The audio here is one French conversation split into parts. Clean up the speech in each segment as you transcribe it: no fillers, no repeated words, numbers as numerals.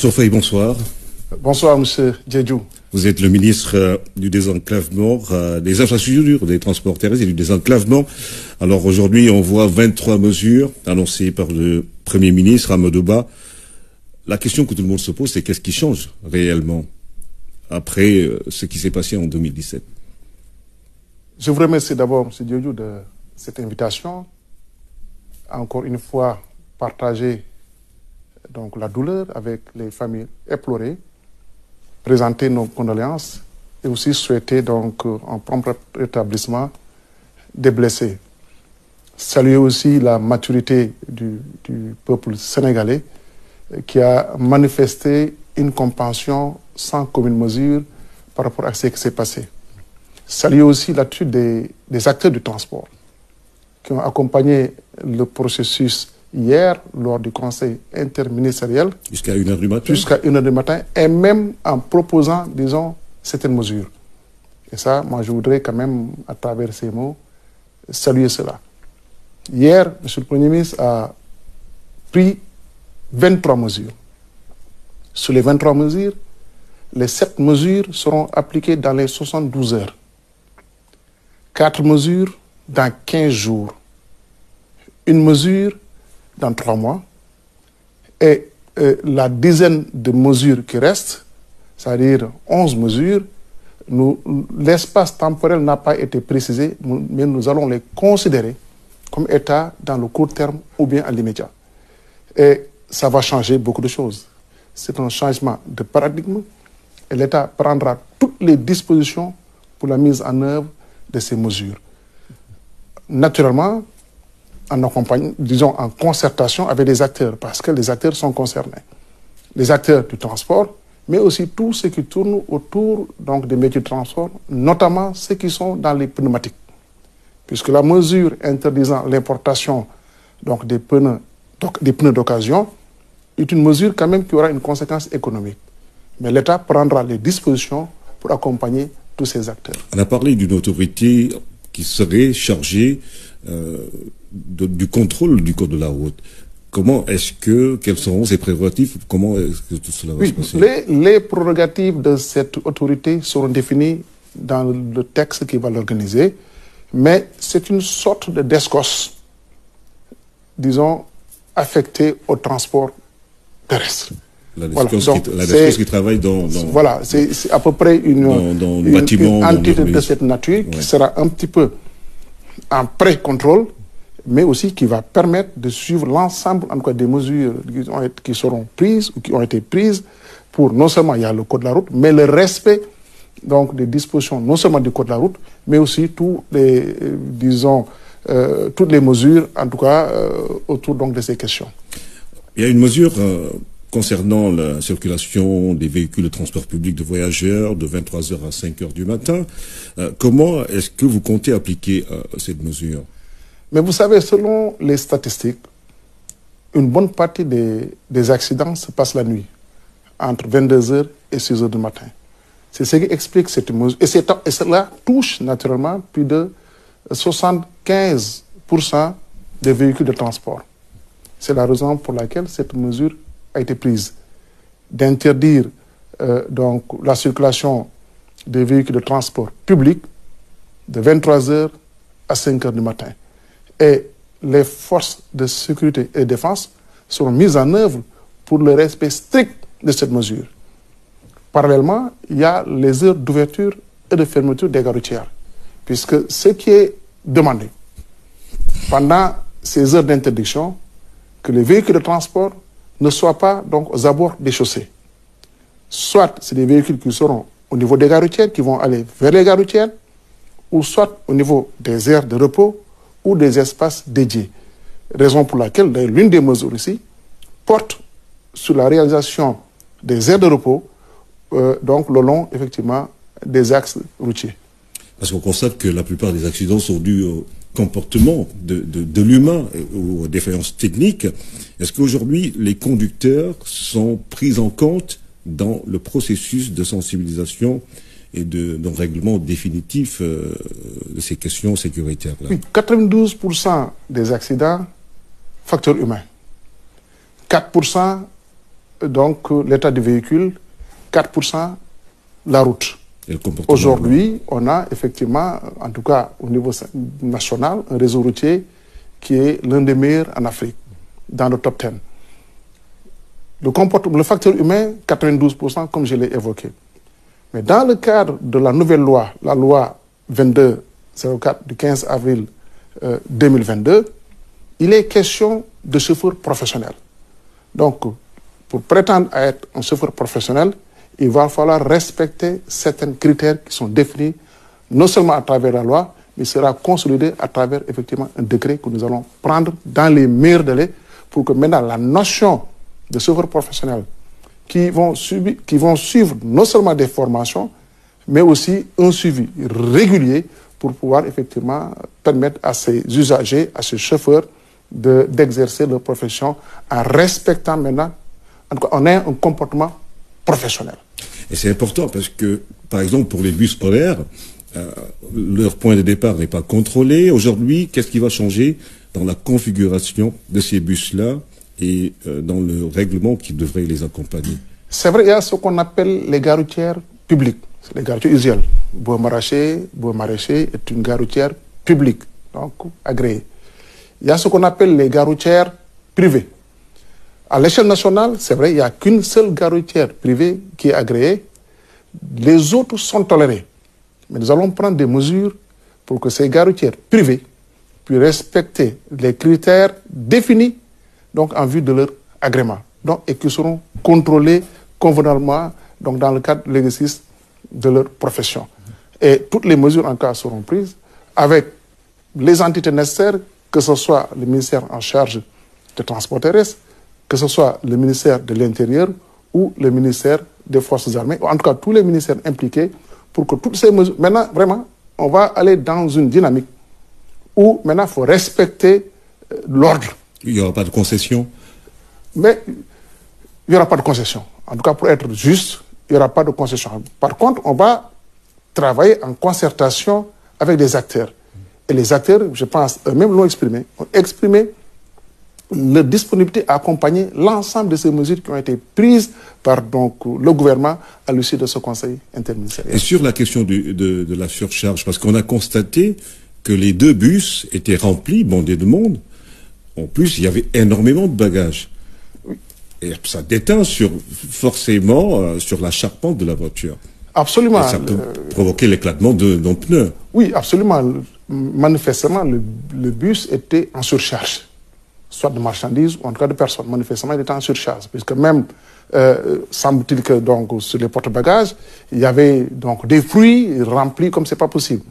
Sofei, bonsoir. Bonsoir, monsieur Djedjou. Vous êtes le ministre du désenclavement, des infrastructures, des transports terrestres et du désenclavement. Alors aujourd'hui, on voit 23 mesures annoncées par le Premier ministre Amadou Ba. La question que tout le monde se pose, c'est qu'est-ce qui change réellement après ce qui s'est passé en 2017? Je vous remercie d'abord, monsieur Djedjou, de cette invitation. Encore une fois, partager donc la douleur avec les familles éplorées, présenter nos condoléances et aussi souhaiter donc un prompt rétablissement des blessés. Saluer aussi la maturité du peuple sénégalais qui a manifesté une compréhension sans commune mesure par rapport à ce qui s'est passé. Saluer aussi l'attitude des acteurs du transport qui ont accompagné le processus hier, lors du conseil interministériel. Jusqu'à 1h du matin. Jusqu'à 1h du matin, et même en proposant, disons, certaines mesures. Et ça, moi, je voudrais quand même, à travers ces mots, saluer cela. Hier, M. le Premier ministre a pris 23 mesures. Sur les 23 mesures, les 7 mesures seront appliquées dans les 72 heures. 4 mesures dans 15 jours. Une mesure dans 3 mois, et la dizaine de mesures qui restent, c'est-à-dire 11 mesures, l'espace temporel n'a pas été précisé, mais nous allons les considérer comme état dans le court terme ou bien à l'immédiat. Et ça va changer beaucoup de choses. C'est un changement de paradigme, et l'État prendra toutes les dispositions pour la mise en œuvre de ces mesures. Naturellement, disons en concertation avec les acteurs, parce que les acteurs sont concernés. Les acteurs du transport, mais aussi tous ceux qui tournent autour donc, des métiers de transport, notamment ceux qui sont dans les pneumatiques. Puisque la mesure interdisant l'importation des pneus d'occasion est une mesure quand même qui aura une conséquence économique. Mais l'État prendra les dispositions pour accompagner tous ces acteurs. On a parlé d'une autorité qui serait chargée du contrôle du code de la route. Quelles seront ses prérogatives? Comment est-ce que tout cela va se passer? Les prérogatives de cette autorité seront définies dans le texte qui va l'organiser, mais c'est une sorte de DESCOS, disons, affectée au transport terrestre. La DESCOS qui travaille dans voilà, c'est à peu près une entité de cette nature qui sera un petit peu en pré-contrôle, mais aussi qui va permettre de suivre l'ensemble des mesures qui seront prises ou qui ont été prises pour non seulement il y a le code de la route, mais le respect donc des dispositions non seulement du code de la route, mais aussi toutes les mesures en tout cas autour donc de ces questions. Il y a une mesure concernant la circulation des véhicules de transport public de voyageurs de 23h à 5h du matin. Comment est-ce que vous comptez appliquer cette mesure? Mais vous savez, selon les statistiques, une bonne partie des accidents se passent la nuit, entre 22h et 6h du matin. C'est ce qui explique cette mesure. Et cela touche naturellement plus de 75% des véhicules de transport. C'est la raison pour laquelle cette mesure a été prise, d'interdire la circulation des véhicules de transport public de 23h à 5h du matin. Et les forces de sécurité et de défense seront mises en œuvre pour le respect strict de cette mesure. Parallèlement, il y a les heures d'ouverture et de fermeture des gares routières, puisque ce qui est demandé pendant ces heures d'interdiction, que les véhicules de transport ne soient pas donc aux abords des chaussées. Soit c'est des véhicules qui seront au niveau des gares routières, qui vont aller vers les gares routières, ou soit au niveau des aires de repos ou des espaces dédiés. Raison pour laquelle l'une des mesures ici porte sur la réalisation des aires de repos, donc le long effectivement des axes routiers. Parce qu'on constate que la plupart des accidents sont dus au comportement de l'humain, aux défaillances techniques. Est-ce qu'aujourd'hui les conducteurs sont pris en compte dans le processus de sensibilisation et d'un règlement définitif de ces questions sécuritaires-là? Oui, 92% des accidents, facteur humain. 4% donc l'état du véhicule, 4% la route. Aujourd'hui, on a effectivement, en tout cas au niveau national, un réseau routier qui est l'un des meilleurs en Afrique, dans le top 10. Le facteur humain, 92%, comme je l'ai évoqué. Mais dans le cadre de la nouvelle loi, la loi 2204 du 15 avril 2022, il est question de chauffeur professionnel. Donc, pour prétendre à être un chauffeur professionnel, il va falloir respecter certains critères qui sont définis, non seulement à travers la loi, mais sera consolidé à travers effectivement un décret que nous allons prendre dans les meilleurs délais pour que maintenant la notion de chauffeurs professionnels qui vont suivre non seulement des formations, mais aussi un suivi régulier pour pouvoir effectivement permettre à ces usagers, à ces chauffeurs d'exercer leur profession en respectant maintenant, en tout cas, on a un comportement professionnel. Et c'est important parce que, par exemple, pour les bus scolaires, leur point de départ n'est pas contrôlé. Aujourd'hui, qu'est-ce qui va changer dans la configuration de ces bus-là et dans le règlement qui devrait les accompagner? C'est vrai, il y a ce qu'on appelle les gares routières publiques. C'est les gares routières usuelles. Bois-Maraîcher est une gare routière publique, donc agréée. Il y a ce qu'on appelle les gares routières privées. À l'échelle nationale, c'est vrai, il n'y a qu'une seule gare routière privée qui est agréée. Les autres sont tolérés. Mais nous allons prendre des mesures pour que ces gares routières privées puissent respecter les critères définis donc, en vue de leur agrément donc, et qui seront contrôlés convenablement donc, dans le cadre de l'exercice de leur profession. Et toutes les mesures en cas seront prises avec les entités nécessaires, que ce soit le ministère en charge des transports terrestres, que ce soit le ministère de l'Intérieur ou le ministère des Forces armées, ou en tout cas tous les ministères impliqués, pour que toutes ces mesures... Maintenant, vraiment, on va aller dans une dynamique où maintenant il faut respecter l'ordre. Il n'y aura pas de concession? Mais il n'y aura pas de concession. En tout cas, pour être juste, il n'y aura pas de concession. Par contre, on va travailler en concertation avec des acteurs. Et les acteurs, je pense, eux-mêmes l'ont exprimé, ont exprimé leur disponibilité à accompagner l'ensemble de ces mesures qui ont été prises par donc, le gouvernement à l'issue de ce conseil interministériel. Et sur la question de la surcharge, parce qu'on a constaté que les deux bus étaient remplis, bondés de monde. En plus, il y avait énormément de bagages. Oui. Et ça déteint forcément sur la charpente de la voiture. Absolument. Et ça peut provoquer l'éclatement d'un pneu. Oui, absolument. Manifestement, le bus était en surcharge. Soit de marchandises ou en tout cas de personnes. Manifestement, il était en surcharge. Puisque même, semble-t-il que donc, sur les porte-bagages, il y avait donc, des fruits remplis comme ce n'est pas possible.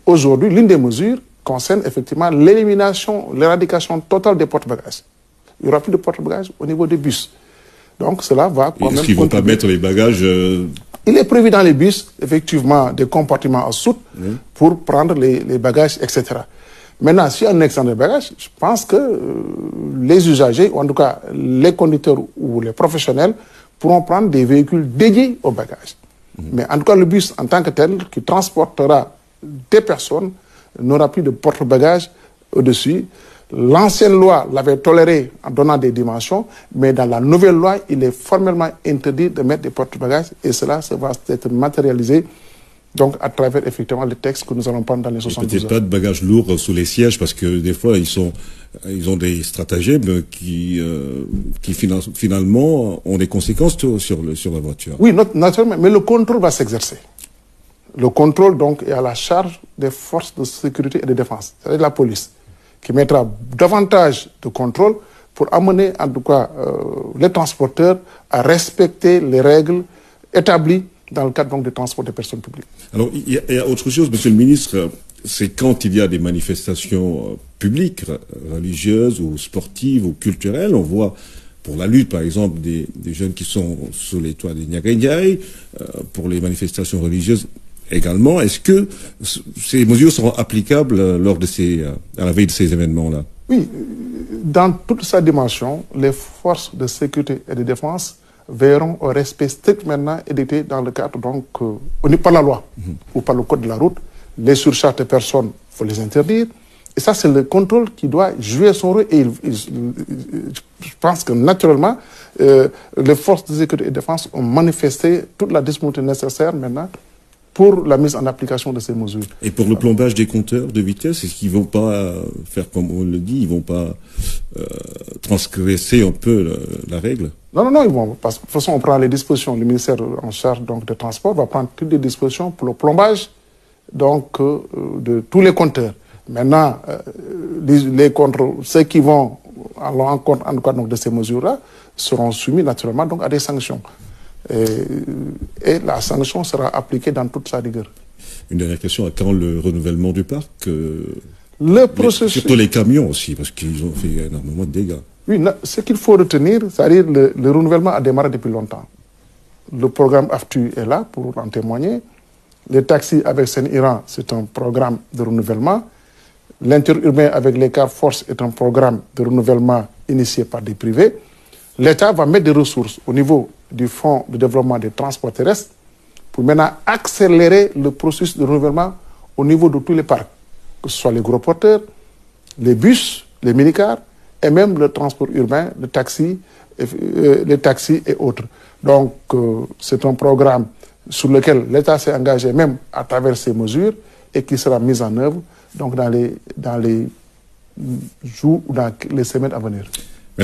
Aujourd'hui, l'une des mesures concerne effectivement l'élimination, l'éradication totale des porte-bagages. Il n'y aura plus de porte-bagages au niveau des bus. Donc cela va quand même... Est-ce qu'ils ne vont pas mettre les bagages... Il est prévu dans les bus, effectivement, des compartiments en soute pour prendre les bagages, etc. Maintenant, s'il y a un excès de bagages, je pense que les usagers, ou en tout cas les conducteurs ou les professionnels, pourront prendre des véhicules dédiés aux bagages. Mais en tout cas, le bus en tant que tel, qui transportera des personnes, n'aura plus de porte-bagages au-dessus. L'ancienne loi l'avait toléré en donnant des dimensions, mais dans la nouvelle loi, il est formellement interdit de mettre des porte-bagages et cela va être matérialisé donc à travers effectivement les textes que nous allons prendre dans les 72 heures. Peut-être pas de bagages lourds sous les sièges parce que des fois ils ont des stratagèmes qui finalement ont des conséquences sur la voiture. Oui, naturellement, mais le contrôle va s'exercer. Le contrôle donc est à la charge des forces de sécurité et de défense, c'est-à-dire la police, qui mettra davantage de contrôle pour amener en tout cas les transporteurs à respecter les règles établies dans le cadre donc des transports des personnes publiques. Alors il y a autre chose, Monsieur le Ministre, c'est quand il y a des manifestations publiques, religieuses ou sportives ou culturelles, on voit pour la lutte par exemple des jeunes qui sont sous les toits des Niagai, pour les manifestations religieuses également. Est-ce que ces mesures seront applicables lors de à la veille de ces événements-là? Oui, dans toute sa dimension, les forces de sécurité et de défense veilleront au respect strict maintenant édicté dans le cadre donc par la loi ou par le code de la route. Les surcharges de personnes, il faut les interdire. Et ça, c'est le contrôle qui doit jouer son rôle. Et je pense que naturellement, les forces de sécurité et de défense ont manifesté toute la disponibilité nécessaire maintenant pour la mise en application de ces mesures. Et pour le plombage des compteurs de vitesse, est-ce qu'ils ne vont pas faire comme on le dit, ils ne vont pas transgresser un peu la règle? Non, ils vont. Parce que de toute façon, on prend les dispositions. Le ministère en charge donc, des Transports va prendre toutes les dispositions pour le plombage donc, de tous les compteurs. Maintenant, ceux qui vont à l'encontre en tout cas, donc, de ces mesures-là seront soumis naturellement donc, à des sanctions. Et la sanction sera appliquée dans toute sa rigueur. Une dernière question, à quand le renouvellement du parc le processus... Surtout les camions aussi, parce qu'ils ont fait énormément de dégâts. Oui, ce qu'il faut retenir, c'est-à-dire le renouvellement a démarré depuis longtemps. Le programme AFTU est là pour en témoigner. Les taxis avec Sen-Iran, c'est un programme de renouvellement. L'interurbain avec les cars force est un programme de renouvellement initié par des privés. L'État va mettre des ressources au niveau du Fonds de développement des transports terrestres pour maintenant accélérer le processus de renouvellement au niveau de tous les parcs, que ce soit les gros porteurs, les bus, les minicars et même le transport urbain, les taxis et autres. Donc, c'est un programme sur lequel l'État s'est engagé même à travers ces mesures et qui sera mis en œuvre donc dans les jours ou dans les semaines à venir.